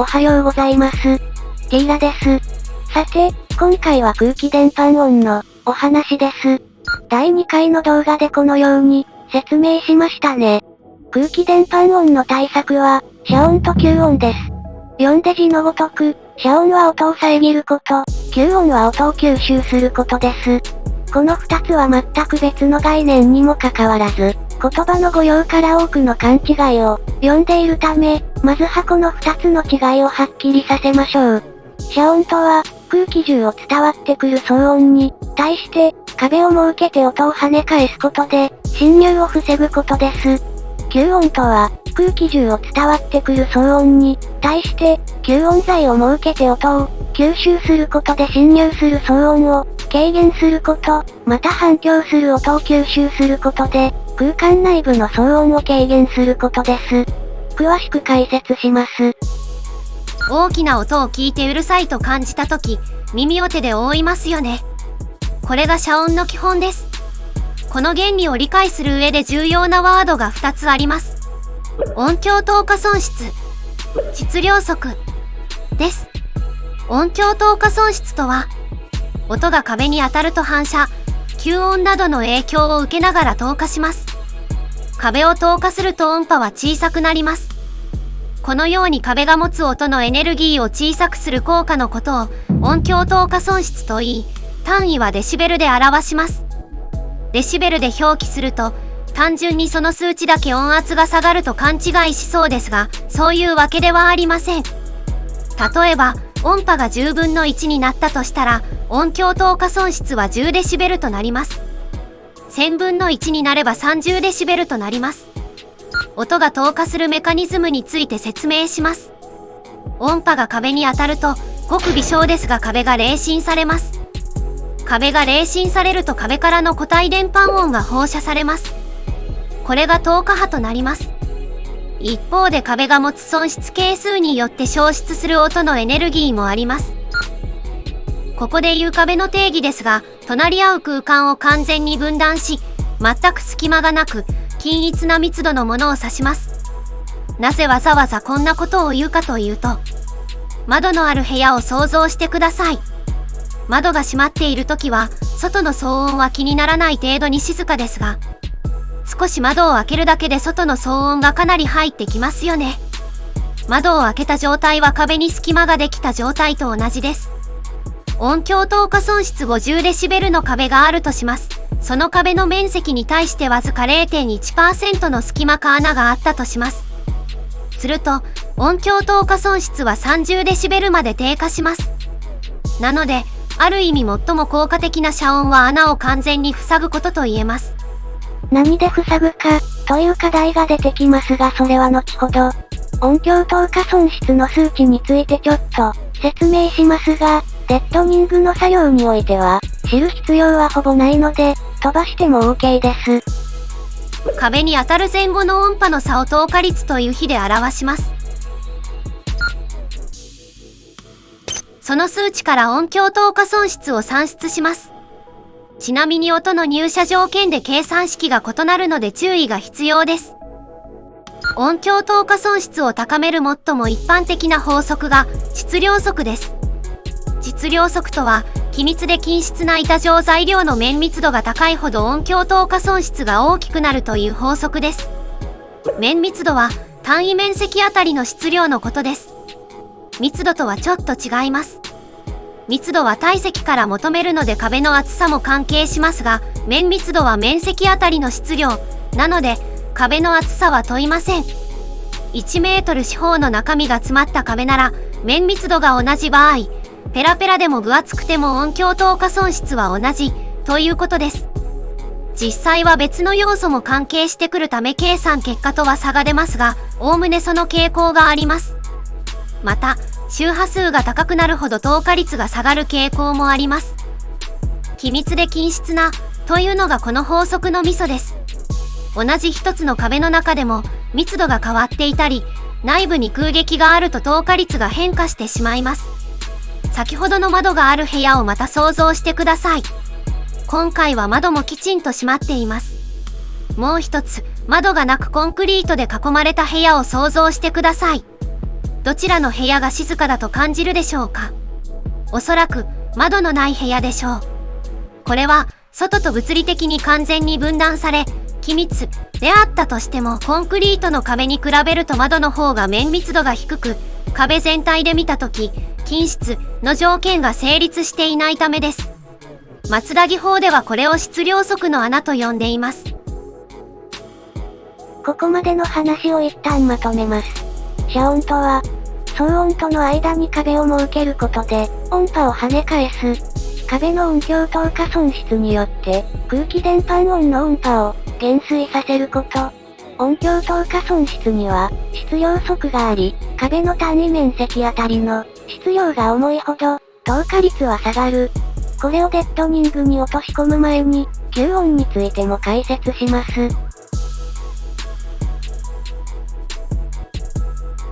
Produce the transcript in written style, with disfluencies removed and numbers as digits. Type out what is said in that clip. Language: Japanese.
おはようございます。ティーラです。さて、今回は空気伝播音のお話です。第2回の動画でこのように説明しましたね。空気伝播音の対策は、遮音と吸音です。読んで字のごとく、遮音は音を遮ること、吸音は音を吸収することです。この2つは全く別の概念にもかかわらず、言葉の語用から多くの勘違いを読んでいるため、まずはこの2つの違いをはっきりさせましょう。遮音とは、空気中を伝わってくる騒音に対して壁を設けて音を跳ね返すことで侵入を防ぐことです。吸音とは、空気中を伝わってくる騒音に対して吸音材を設けて音を吸収することで侵入する騒音を軽減すること、また反響する音を吸収することで空間内部の騒音を軽減することです。詳しく解説します。大きな音を聞いてうるさいと感じたとき、耳を手で覆いますよね。これが遮音の基本です。この原理を理解する上で重要なワードが2つあります。音響透過損失、質量則です。音響透過損失とは、音が壁に当たると反射、吸音などの影響を受けながら透過します。壁を透過すると音波は小さくなります。このように壁が持つ音のエネルギーを小さくする効果のことを音響透過損失と言い、単位はデシベルで表します。デシベルで表記すると、単純にその数値だけ音圧が下がると勘違いしそうですが、そういうわけではありません。例えば、音波が10分の1になったとしたら、音響透過損失は10デシベルとなります。1000分の1になれば30デシベルとなります。音が透過するメカニズムについて説明します。音波が壁に当たると、ごく微小ですが壁が冷振されます。壁が冷振されると壁からの固体伝播音が放射されます。これが透過波となります。一方で壁が持つ損失係数によって消失する音のエネルギーもあります。ここでいう壁の定義ですが、隣り合う空間を完全に分断し、全く隙間がなく、均一な密度のものを指します。なぜわざわざこんなことを言うかというと、窓のある部屋を想像してください。窓が閉まっているときは、外の騒音は気にならない程度に静かですが、少し窓を開けるだけで外の騒音がかなり入ってきますよね。窓を開けた状態は壁に隙間ができた状態と同じです。音響透過損失50デシベルの壁があるとします。その壁の面積に対してわずか 0.1% の隙間か穴があったとします。すると、音響透過損失は30デシベルまで低下します。なので、ある意味最も効果的な遮音は穴を完全に塞ぐことと言えます。何で塞ぐか、という課題が出てきますがそれは後ほど。音響透過損失の数値についてちょっと説明しますが、デッドニングの作業においては、知る必要はほぼないので、飛ばしても OK です。壁に当たる前後の音波の差を透過率という比で表します。その数値から音響透過損失を算出します。ちなみに音の入射条件で計算式が異なるので注意が必要です。音響透過損失を高める最も一般的な法則が質量則です。質量則とは、気密で均質な板状材料の面密度が高いほど音響透過損失が大きくなるという法則です。面密度は単位面積あたりの質量のことです。密度とはちょっと違います。密度は体積から求めるので壁の厚さも関係しますが、面密度は面積あたりの質量なので壁の厚さは問いません。1メートル四方の中身が詰まった壁なら面密度が同じ場合、ペラペラでも分厚くても音響透過損失は同じということです。実際は別の要素も関係してくるため計算結果とは差が出ますが、おおむねその傾向があります。また、周波数が高くなるほど透過率が下がる傾向もあります。気密で均質なというのがこの法則のミソです。同じ一つの壁の中でも密度が変わっていたり、内部に空隙があると透過率が変化してしまいます。先ほどの窓がある部屋をまた想像してください。今回は窓もきちんと閉まっています。もう一つ、窓がなくコンクリートで囲まれた部屋を想像してください。どちらの部屋が静かだと感じるでしょうか？おそらく窓のない部屋でしょう。これは外と物理的に完全に分断され、気密であったとしてもコンクリートの壁に比べると窓の方が面密度が低く、壁全体で見たとき、均質の条件が成立していないためです。松田技法ではこれを質量則の穴と呼んでいます。ここまでの話を一旦まとめます。遮音とは、騒音との間に壁を設けることで、音波を跳ね返す。壁の音響透過損失によって、空気伝播音の音波を減衰させること。音響透過損失には、質量則があり、壁の単位面積あたりの質量が重いほど、透過率は下がる。これをデッドニングに落とし込む前に、吸音についても解説します。